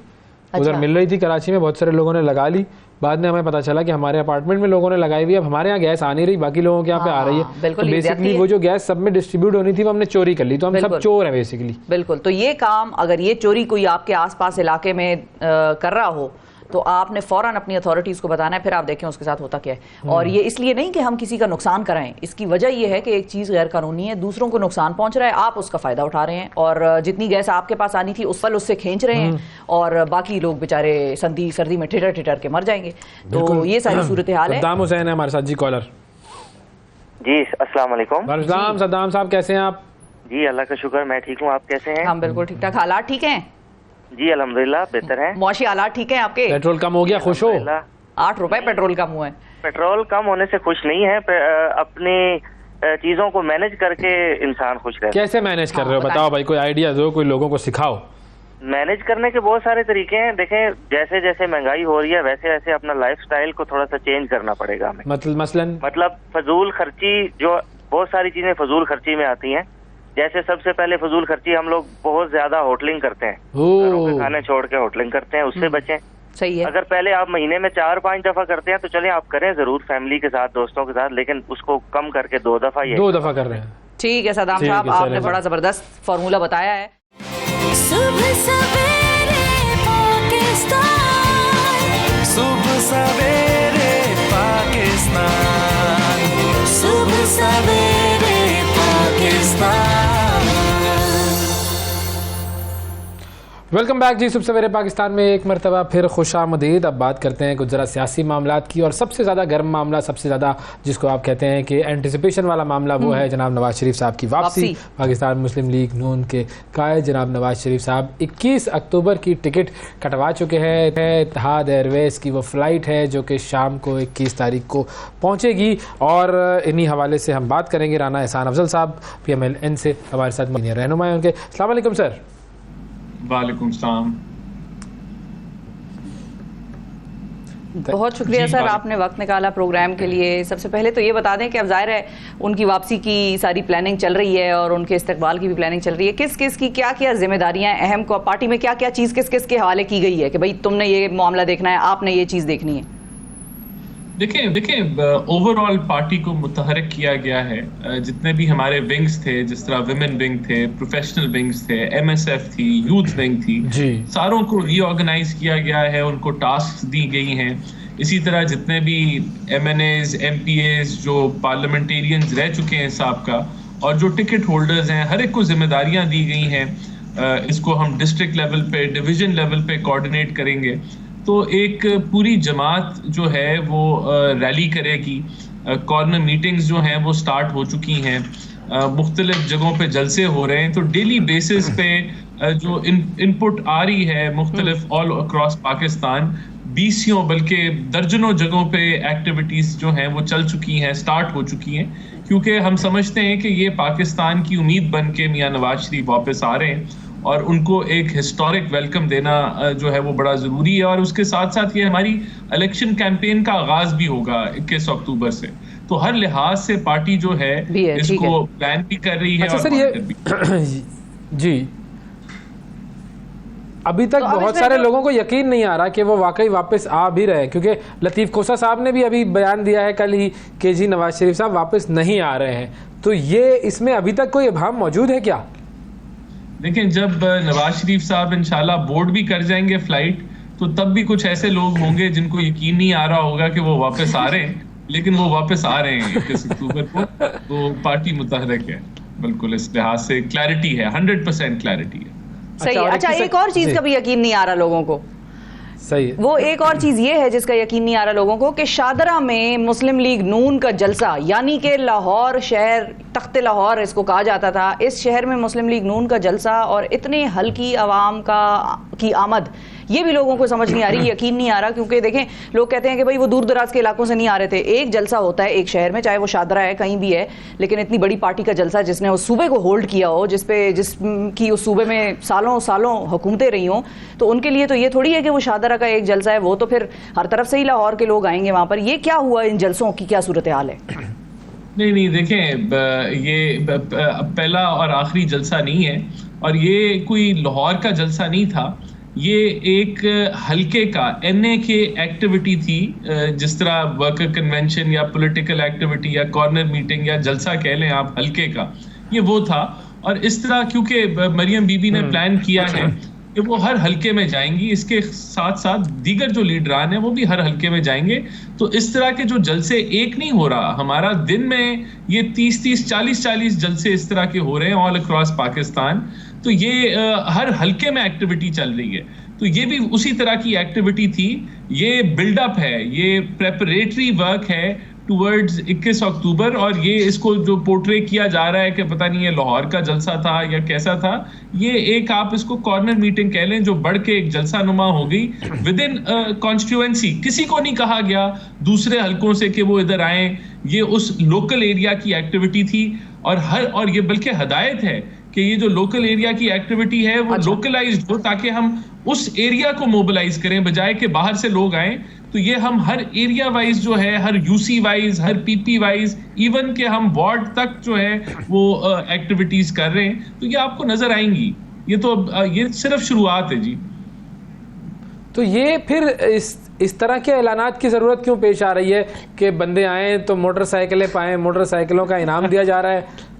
उधर मिल रही थी कराची में, बहुत सारे लोगों ने लगा ली। बाद में हमें पता चला कि हमारे अपार्टमेंट में लोगों ने लगाई हुई है, अब हमारे यहाँ गैस आ नहीं रही, बाकी लोगों के यहाँ पे आ रही है। तो बेसिकली वो जो गैस सब में डिस्ट्रीब्यूट होनी थी वो हमने चोरी कर ली, तो हम सब चोर हैं बेसिकली। बिल्कुल। तो ये काम, अगर ये चोरी कोई आपके आसपास इलाके में कर रहा हो तो आपने फौरन अपनी अथॉरिटीज को बताना है, फिर आप देखें उसके साथ होता क्या है। और ये इसलिए नहीं कि हम किसी का नुकसान कराएं, इसकी वजह ये है कि एक चीज़ गैर कानूनी है, दूसरों को नुकसान पहुंच रहा है, आप उसका फायदा उठा रहे हैं, और जितनी गैस आपके पास आनी थी उस पल उससे खींच रहे हैं, और बाकी लोग बेचारे सर्दी में ठिठर ठिठर के मर जाएंगे। तो ये सारी सूरत हाल है। सद्दाम हुसैन है हमारे साथ जी, कॉलर जी। अस्सलाम वालेकुम। वालेकुम सद्दाम साहब, कैसे हैं आप? जी अल्लाह का शुक्र, मैं ठीक हूँ, आप कैसे हैं? हम बिल्कुल ठीक ठाक। हालात ठीक हैं? जी अल्हम्दुलिल्लाह बेहतर है। मौशी हालात ठीक है आपके? पेट्रोल कम हो गया, खुश हो? 8 रुपए पेट्रोल कम हुआ है। पेट्रोल कम होने से खुश नहीं है, अपने चीजों को मैनेज करके इंसान खुश रहता है। कैसे मैनेज कर रहे हो, बताओ भाई, कोई आइडिया दो, कोई लोगों को सिखाओ। मैनेज करने के बहुत सारे तरीके हैं। देखें, जैसे जैसे महंगाई हो रही है वैसे वैसे अपना लाइफस्टाइल को थोड़ा सा चेंज करना पड़ेगा हमें। मतलब फजूल खर्ची, जो बहुत सारी चीजें फजूल खर्ची में आती हैं। जैसे सबसे पहले फजूल खर्ची हम लोग बहुत ज्यादा होटलिंग करते हैं, घरों के खाने छोड़ के होटलिंग करते हैं, उससे बचें। सही है। अगर पहले आप महीने में 4-5 दफा करते हैं तो चले आप करें जरूर फैमिली के साथ, दोस्तों के साथ, लेकिन उसको कम करके 2 दफा कर रहे हैं। ठीक है सदाम साहब, आपने बड़ा जबरदस्त फॉर्मूला बताया है। सुबह सवेरे पाकिस्तान, सुबह सवेरे पाकिस्तान, सुबह सवेरे पाकिस्तान। वेलकम बैक जी, सुबह सवेरे पाकिस्तान में एक मरतबा फिर खुशामदीद। अब बात करते हैं कुछ ज़रा सियासी मामलात की, और सबसे ज़्यादा गर्म मामला, सबसे ज़्यादा जिसको आप कहते हैं कि एंटिसिपेशन वाला मामला, वो है जनाब नवाज शरीफ साहब की वापसी। पाकिस्तान मुस्लिम लीग नून के कायद जनाब नवाज शरीफ साहब 21 अक्टूबर की टिकट कटवा चुके हैं। इत्तेहाद एयरवेज़ की वो फ़्लाइट है जो कि शाम को 21 तारीख को पहुँचेगी, और इन्हीं हवाले से हम बात करेंगे। राना एहसान अफजल साहब PMLN से हमारे साथ रहनुमा है उनके। अस्सलाम वालेकुम सर। वालेकुम सलाम। बहुत शुक्रिया सर, आपने वक्त निकाला प्रोग्राम के लिए। सबसे पहले तो ये बता दें कि अब जाहिर है उनकी वापसी की सारी प्लानिंग चल रही है और उनके इस्तकबाल की भी प्लानिंग चल रही है। किस किस की क्या क्या जिम्मेदारियां अहम को पार्टी में क्या क्या चीज़ किस किस के हवाले की गई है कि भाई तुमने ये मामला देखना है, आपने ये चीज़ देखनी है? देखें ओवरऑल पार्टी को मुतहरक किया गया है। जितने भी हमारे विंग्स थे, जिस तरह विमेन विंग थे, प्रोफेशनल विंग्स थे, MSF थी, यूथ विंग थी, सारों को रीऑर्गेनाइज किया गया है, उनको टास्क दी गई हैं। इसी तरह जितने भी MNAs, MPAs जो पार्लियामेंटेरियंस रह चुके हैं साहब का, और जो टिकट होल्डर्स हैं, हर एक को जिम्मेदारियां दी गई हैं। इसको हम डिस्ट्रिक्ट लेवल पे, डिवीजन लेवल पे कोऑर्डिनेट करेंगे। तो एक पूरी जमात जो है वो रैली करेगी। कॉर्नर मीटिंग्स जो हैं वो स्टार्ट हो चुकी हैं, मुख्तलिफ जगहों पे जलसे हो रहे हैं। तो डेली बेसिस पे जो इनपुट आ रही है मुख्तलिफ ऑल अक्रॉस पाकिस्तान, 20 बल्कि दर्जनों जगहों पे एक्टिविटीज़ जो हैं वो चल चुकी हैं, स्टार्ट हो चुकी हैं, क्योंकि हम समझते हैं कि ये पाकिस्तान की उम्मीद बन के मियाँ नवाज शरीफ वापस आ रहे हैं, और उनको एक हिस्टोरिक वेलकम देना जो है वो बड़ा ज़रूरी है। और उसके साथ साथ ये हमारी इलेक्शन कैंपेन का आगाज़ भी होगा 21 अक्टूबर से। तो हर लिहाज से पार्टी जो है इसको प्लान भी कर रही है। अच्छा सर, ये जी अभी तक तो बहुत सारे लोगों को यकीन नहीं आ रहा कि वो वाकई वापस आ भी रहे, क्योंकि लतीफ़ खोसा साहब ने भी अभी बयान दिया है कल ही कि जी नवाज शरीफ साहब वापस नहीं आ रहे हैं। तो ये इसमें अभी तक कोई इब्हाम मौजूद है क्या? देखें, जब नवाज शरीफ साहब इंशाल्लाह बोर्ड भी कर जाएंगे फ्लाइट, तो तब भी कुछ ऐसे लोग होंगे जिनको यकीन नहीं आ रहा होगा कि वो वापस आ रहे हैं, लेकिन वो वापस आ रहे हैं 21 अक्टूबर को। तो पार्टी मुतहरक है, बिल्कुल इस लिहाज से क्लैरिटी है, 100% क्लैरिटी है। सही है। अच्छा, एक और चीज का भी यकीन नहीं आ रहा लोगों को। सही है। वो एक और चीज ये है जिसका यकीन नहीं आ रहा लोगों को कि शादरा में मुस्लिम लीग नून का जलसा, यानी कि लाहौर शहर, तख्ते लाहौर इसको कहा जाता था, इस शहर में मुस्लिम लीग नून का जलसा और इतने हल्की आवाम की आमद, ये भी लोगों को समझ नहीं आ रही, यकीन नहीं आ रहा। क्योंकि देखें, लोग कहते हैं कि भाई वो दूर दराज के इलाकों से नहीं आ रहे थे। एक जलसा होता है एक शहर में, चाहे वो शादरा है, कहीं भी है, लेकिन इतनी बड़ी पार्टी का जलसा जिसने उस सूबे को होल्ड किया हो, जिसकी उस सूबे में सालों सालों हुकूमतें रही हों, तो उनके लिए तो ये थोड़ी है कि वो शादरा का एक जलसा है, वो तो फिर हर तरफ से ही लाहौर के लोग आएंगे वहाँ पर। ये क्या हुआ, इन जलसों की क्या सूरत हाल है? नहीं, देखें, ये पहला और आखिरी जलसा नहीं है, और ये कोई लाहौर का जलसा नहीं था। ये एक हल्के का NA की एक्टिविटी थी, जिस तरह वर्कर कन्वेंशन या पॉलिटिकल एक्टिविटी या कॉर्नर मीटिंग या जलसा कह लें आप, हल्के का ये वो था। और इस तरह क्योंकि मरियम बीबी ने प्लान किया है कि वो हर हल्के में जाएंगी, इसके साथ साथ दीगर जो लीडरान हैं वो भी हर हल्के में जाएंगे। तो इस तरह के जो जलसे एक नहीं हो रहा, हमारा दिन में ये 30-30, 40-40 जलसे इस तरह के हो रहे हैं ऑल अक्रॉस पाकिस्तान। तो ये हर हल्के में एक्टिविटी चल रही है। तो ये भी उसी तरह की एक्टिविटी थी। ये बिल्डअप है, ये प्रेपरेटरी वर्क है टुवर्ड्स 21 अक्टूबर, और ये इसको जो पोर्ट्रे किया जा रहा है कि पता नहीं ये लाहौर का जलसा था या कैसा था, ये एक आप इसको कॉर्नर मीटिंग कह लें जो बढ़ के एक जलसा नुमा हो गई विद इन कॉन्स्टिट्यूएंसी। किसी को नहीं कहा गया दूसरे हलकों से कि वो इधर आए, ये उस लोकल एरिया की एक्टिविटी थी। और ये बल्कि हदायत है कि ये जो लोकल एरिया की एक्टिविटी है वो लोकलाइज्ड हो, ताकि हम उस एरिया को मोबिलाइज करें बजाय के बाहर से लोग आए। तो ये हम हर एरिया वाइज जो है, हर यूसी वाइज, हर पीपी वाइज, इवन के हम वार्ड तक जो है वो एक्टिविटीज कर रहे हैं, तो ये आपको नजर आएंगी। ये तो ये सिर्फ शुरुआत है जी। तो ये फिर इस तरह के ऐलानात की ज़रूरत क्यों पेश आ रही है कि बंदे आए तो मोटरसाइकिलें पाएं, मोटरसाइकिलों का इनाम दिया जा रहा है?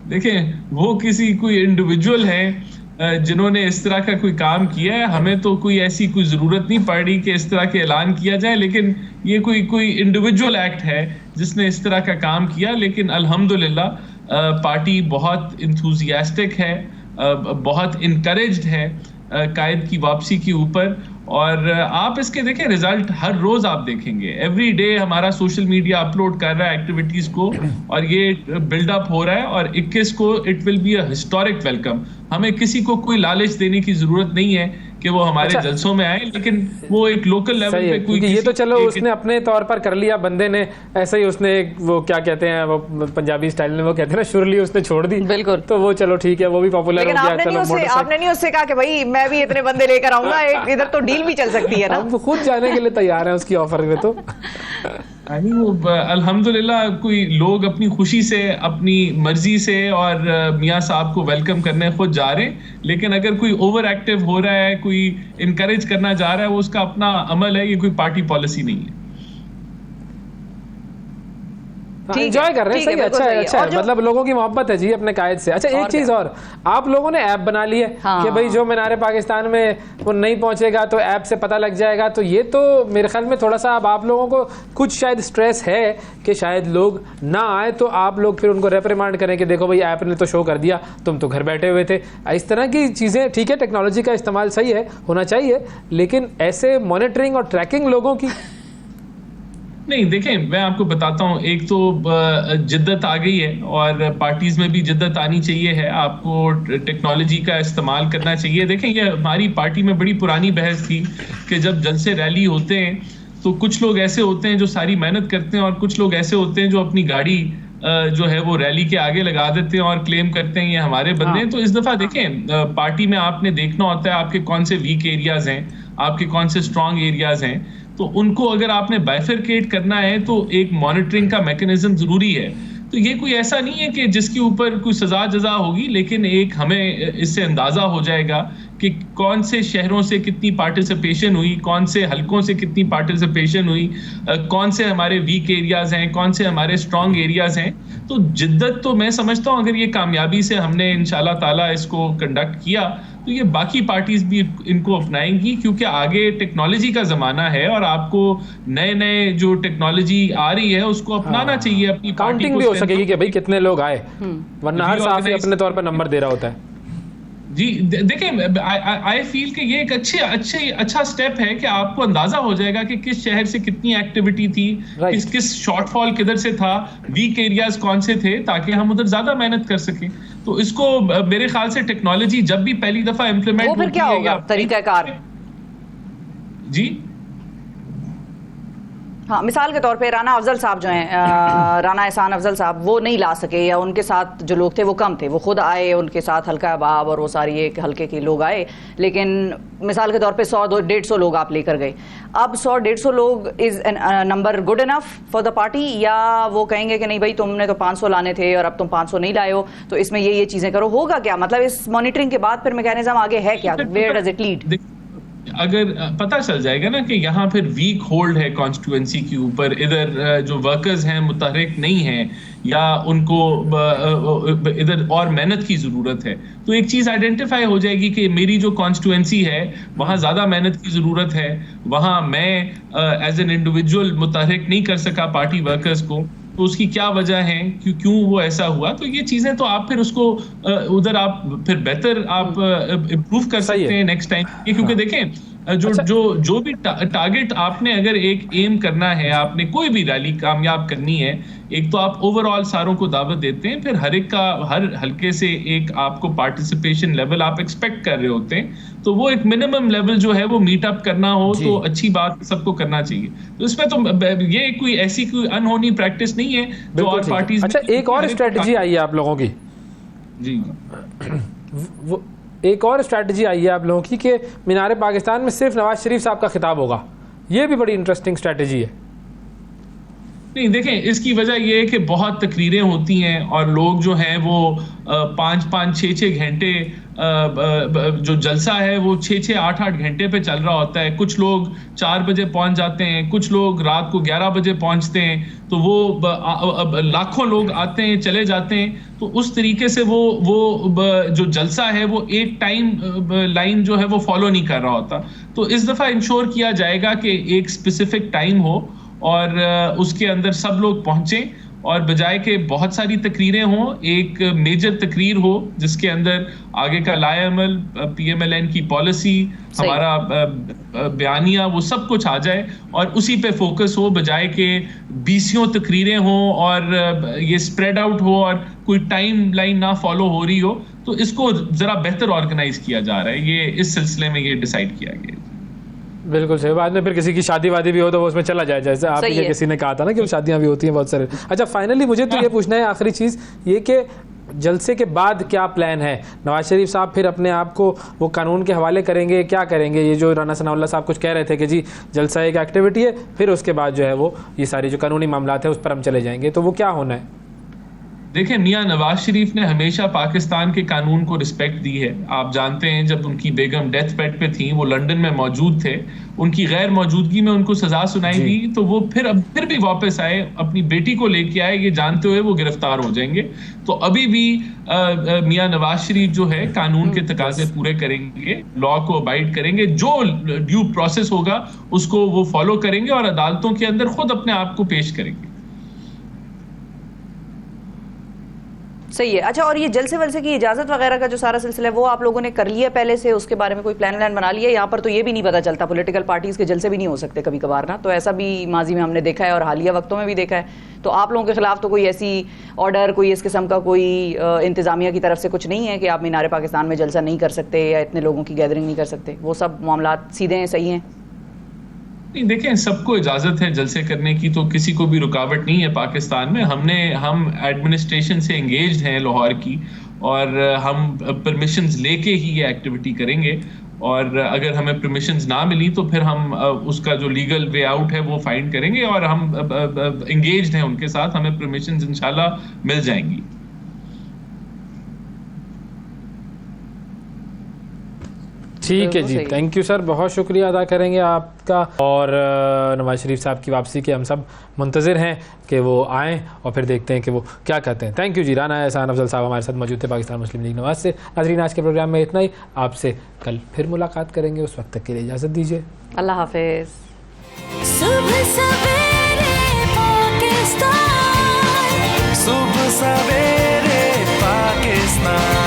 देखें, वो किसी कोई इंडिविजुअल है जिन्होंने इस तरह का कोई काम किया है, हमें तो कोई ऐसी कोई ज़रूरत नहीं पड़ रही कि इस तरह के ऐलान किया जाए, लेकिन ये कोई इंडिविजुअल एक्ट है जिसने इस तरह का काम किया। लेकिन अल्हम्दुलिल्लाह पार्टी बहुत इंथुजियास्टिक है, बहुत इनकरेज्ड है कायद की वापसी के ऊपर। और आप इसके देखें रिजल्ट हर रोज आप देखेंगे, एवरी डे हमारा सोशल मीडिया अपलोड कर रहा है एक्टिविटीज को, और ये बिल्डअप हो रहा है। और 21 को it will be a historic welcome. हमें किसी को कोई लालच देने की जरूरत नहीं है कि वो हमारे जलसों में आए, लेकिन वो एक लोकल लेवल पे कोई ये तो चलो उसने अपने तौर पर कर लिया बंदे ने, ऐसे ही उसने वो क्या कहते हैं वो पंजाबी स्टाइल में वो कहते हैं ना, शुरली उसने छोड़ दी। बिल्कुल, तो वो चलो ठीक है, वो भी पॉपुलर हो गया। आपने नहीं उससे कहा कि भाई मैं भी इतने बंदे लेकर आऊंगा, इधर तो डील भी चल सकती है ना। वो खुद जाने के लिए तैयार है उसकी ऑफर में। तो अल्हम्दुलिल्लाह कोई लोग अपनी खुशी से, अपनी मर्जी से और मियाँ साहब को वेलकम करने खुद जा रहे हैं। लेकिन अगर कोई ओवर एक्टिव हो रहा है, कोई इनकरेज करना जा रहा है, वो उसका अपना अमल है, ये कोई पार्टी पॉलिसी नहीं है। एंजॉय कर रहे हैं, सही, अच्छा है, अच्छा है। मतलब लोगों की मोहब्बत है जी अपने कायद से। अच्छा, एक चीज और, आप लोगों ने ऐप बना ली है कि भाई जो मीनार पाकिस्तान में वो नहीं पहुंचेगा तो ऐप से पता लग जाएगा। तो ये तो मेरे ख्याल में थोड़ा सा अब आप लोगों को कुछ शायद स्ट्रेस है कि शायद लोग ना आए, तो आप लोग फिर उनको रेप्रिमांड करें कि देखो भाई ऐप ने तो शो कर दिया, तुम तो घर बैठे हुए थे। इस तरह की चीजें, ठीक है टेक्नोलॉजी का इस्तेमाल सही है, होना चाहिए, लेकिन ऐसे मॉनिटरिंग और ट्रैकिंग लोगों की नहीं। देखें, मैं आपको बताता हूँ, एक तो जिद्दत आ गई है और पार्टीज में भी जिद्दत आनी चाहिए है, आपको टेक्नोलॉजी का इस्तेमाल करना चाहिए। देखें, ये हमारी पार्टी में बड़ी पुरानी बहस थी कि जब जलसे रैली होते हैं तो कुछ लोग ऐसे होते हैं जो सारी मेहनत करते हैं, और कुछ लोग ऐसे होते हैं जो अपनी गाड़ी जो है वो रैली के आगे लगा देते हैं और क्लेम करते हैं ये हमारे बंदे हैं। तो इस दफा देखें, पार्टी में आपने देखना होता है आपके कौन से वीक एरियाज हैं, आपके कौन से स्ट्रांग एरियाज हैं, तो उनको अगर आपने बाइफरकेट करना है तो एक मॉनिटरिंग का मैकेनिज्म जरूरी है। तो ये कोई ऐसा नहीं है कि जिसके ऊपर कोई सजा जजा होगी, लेकिन एक हमें इससे अंदाजा हो जाएगा कि कौन से शहरों से कितनी पार्टिसिपेशन हुई, कौन से हलकों से कितनी पार्टिसिपेशन हुई, कौन से हमारे वीक एरियाज हैं, कौन से हमारे स्ट्रांग एरियाज हैं। तो जिद्दत तो मैं समझता हूँ अगर ये कामयाबी से हमने इंशाल्लाह ताला इसको कंडक्ट किया तो ये बाकी पार्टीज भी इनको अपनाएंगी, क्योंकि आगे टेक्नोलॉजी का जमाना है और आपको नए नए जो टेक्नोलॉजी आ रही है उसको अपनाना चाहिए। अपनी काउंटिंग भी हो सकेगी कि भाई कितने लोग आए, वरना हर साफी अपने तौर पर नंबर दे रहा होता है। जी देखें, आई फील कि ये एक अच्छा स्टेप है कि आपको अंदाजा हो जाएगा कि किस शहर से कितनी एक्टिविटी थी, किस शॉर्टफॉल किधर से था, वीक एरियाज कौन से थे, ताकि हम उधर ज्यादा मेहनत कर सकें। तो इसको मेरे ख्याल से टेक्नोलॉजी जब भी पहली दफा इम्प्लीमेंट होती है, क्या होगा तरीकाकार? जी हाँ, मिसाल के तौर पे राना अफजल साहब जो हैं, राना एहसान अफजल साहब, वो नहीं ला सके या उनके साथ जो लोग थे वो कम थे, वो खुद आए, उनके साथ हल्का अहबाब और वो सारी एक हल्के के लोग आए, लेकिन मिसाल के तौर पे 100-150 लोग आप लेकर गए। अब 100-150 लोग is number good enough for the party, या वो कहेंगे कि नहीं भाई तुमने तो 500 लाने थे और अब तुम 500 नहीं लाए हो, तो इसमें ये चीजें करो? होगा क्या? मतलब इस मॉनिटरिंग के बाद फिर मैकेनिज्म आगे है क्या? Where does it lead? अगर पता चल जाएगा ना कि यहाँ फिर वीक होल्ड है कॉन्स्टिट्यूएंसी के ऊपर, इधर जो वर्कर्स हैं मुतहरिक नहीं हैं या उनको इधर और मेहनत की ज़रूरत है, तो एक चीज़ आइडेंटिफाई हो जाएगी कि मेरी जो कॉन्स्टिट्यूएंसी है वहाँ ज़्यादा मेहनत की ज़रूरत है, वहाँ मैं एज एन इंडिविजुअल मुतहरिक नहीं कर सका पार्टी वर्कर्स को, तो उसकी क्या वजह है, क्यों वो ऐसा हुआ। तो ये चीजें तो आप फिर उसको उधर आप फिर बेहतर आप इम्प्रूव कर सकते हैं नेक्स्ट टाइम, क्योंकि देखें जो भी टारगेट आपने अगर एक एम करना है, आपने कोई भी रैली कामयाब करनी है, एक तो आप ओवरऑल सारों को दावत देते हैं, फिर हर हल्के से एक आपको पार्टिसिपेशन लेवल आप एक्सपेक्ट कर रहे होते हैं, तो वो एक मिनिमम लेवल जो है वो मीट अप करना हो तो अच्छी बात सबको करना चाहिए। तो इसमें तो ये कोई ऐसी कोई अनहोनी प्रैक्टिस नहीं है जो और पार्टीज। अच्छा, एक और स्ट्रेटजी आई है आप लोगों की जी, वो एक और स्ट्रैटेजी आई है आप लोगों की कि मीनार पाकिस्तान में सिर्फ नवाज शरीफ साहब का खिताब होगा। ये भी बड़ी इंटरेस्टिंग स्ट्रैटेजी है। नहीं, देखें, इसकी वजह यह है कि बहुत तकरीरें होती हैं और लोग जो हैं वो 5-5, 6-6 घंटे जो जलसा है वो 6-6, 8-8 घंटे पे चल रहा होता है। कुछ लोग 4 बजे पहुंच जाते हैं, कुछ लोग रात को 11 बजे पहुंचते हैं, तो वो लाखों लोग आते हैं चले जाते हैं। तो उस तरीके से वो जो जलसा है वो एक टाइम लाइन जो है वो फॉलो नहीं कर रहा होता। तो इस दफ़ा इंश्योर किया जाएगा कि एक स्पेसिफिक टाइम हो और उसके अंदर सब लोग पहुंचें, और बजाय के बहुत सारी तकरीरें हों, एक मेजर तकरीर हो जिसके अंदर आगे का लाएअमल, PMLN की पॉलिसी, हमारा बयानिया, वो सब कुछ आ जाए और उसी पे फोकस हो, बजाय के 20 तकरीरें हों और ये स्प्रेड आउट हो और कोई टाइम लाइन ना फॉलो हो रही हो। तो इसको ज़रा बेहतर ऑर्गेनाइज किया जा रहा है, ये इस सिलसिले में ये डिसाइड किया गया है। बिल्कुल सही। बाद में फिर किसी की शादी वादी भी हो तो वो उसमें चला जाए, जैसे आप ये किसी ने कहा था ना कि शादियां भी होती हैं बहुत सारे। अच्छा, फाइनली मुझे तो ये पूछना है, आखिरी चीज़ ये कि जलसे के बाद क्या प्लान है? नवाज शरीफ साहब फिर अपने आप को वो कानून के हवाले करेंगे, क्या करेंगे? ये जो राना सनाउल्लाह साहब कुछ कह रहे थे कि जी जलसा एक एक्टिविटी है, फिर उसके बाद जो है वो ये सारी जो कानूनी मामलात है उस पर हम चले जाएंगे, तो वो क्या होना है? देखिए, मियां नवाज शरीफ ने हमेशा पाकिस्तान के कानून को रिस्पेक्ट दी है। आप जानते हैं जब उनकी बेगम डेथ बेड पे थी, वो लंदन में मौजूद थे, उनकी गैर मौजूदगी में उनको सजा सुनाई दी, तो वो फिर भी वापस आए, अपनी बेटी को लेके आए, ये जानते हुए वो गिरफ्तार हो जाएंगे। तो अभी भी मियां नवाज शरीफ जो है कानून के तकाजे पूरे करेंगे, लॉ को अबाइड करेंगे, जो ड्यू प्रोसेस होगा उसको वो फॉलो करेंगे और अदालतों के अंदर खुद अपने आप को पेश करेंगे। सही है। अच्छा, और ये जलसे वलसे की इजाज़त वगैरह का जो सारा सिलसिला है वो आप लोगों ने कर लिया पहले से? उसके बारे में कोई प्लान बना लिया? यहाँ पर तो ये भी नहीं पता चलता, पॉलिटिकल पार्टीज़ के जलसे भी नहीं हो सकते कभी कभार ना, तो ऐसा भी माजी में हमने देखा है और हालिया वक्तों में भी देखा है। तो आप लोगों के खिलाफ तो कोई ऐसी ऑर्डर, कोई इस किस्म का कोई इंतज़ामिया की तरफ से कुछ नहीं है कि आप मीनार पाकिस्तान में जलसा नहीं कर सकते या इतने लोगों की गैदरिंग नहीं कर सकते? वो सब मामलात सीधे हैं, सही हैं? नहीं, देखें, सबको इजाज़त है जलसे करने की, तो किसी को भी रुकावट नहीं है पाकिस्तान में। हम एडमिनिस्ट्रेशन से एंगेज्ड हैं लाहौर की, और हम परमिशंस लेके ही ये एक्टिविटी करेंगे, और अगर हमें परमिशंस ना मिली तो फिर हम उसका जो लीगल वे आउट है वो फाइंड करेंगे, और हम एंगेज्ड हैं उनके साथ, हमें परमिशंस इंशाल्लाह मिल जाएंगी। ठीक है जी, थैंक यू सर, बहुत शुक्रिया अदा करेंगे आपका। और नवाज शरीफ साहब की वापसी के हम सब मुंतज़िर हैं कि वो आएँ और फिर देखते हैं कि वो क्या कहते हैं। थैंक यू जी। राना एहसान अफजल साहब हमारे साथ मौजूद थे पाकिस्तान मुस्लिम लीग नवाज से। नाज़रीन, आज के प्रोग्राम में इतना ही, आपसे कल फिर मुलाकात करेंगे, उस वक्त तक के लिए इजाज़त दीजिए। अल्लाह हाफिज़। सुबह सवेरे पाकिस्तान, सुबह सवेरे पाकिस्तान।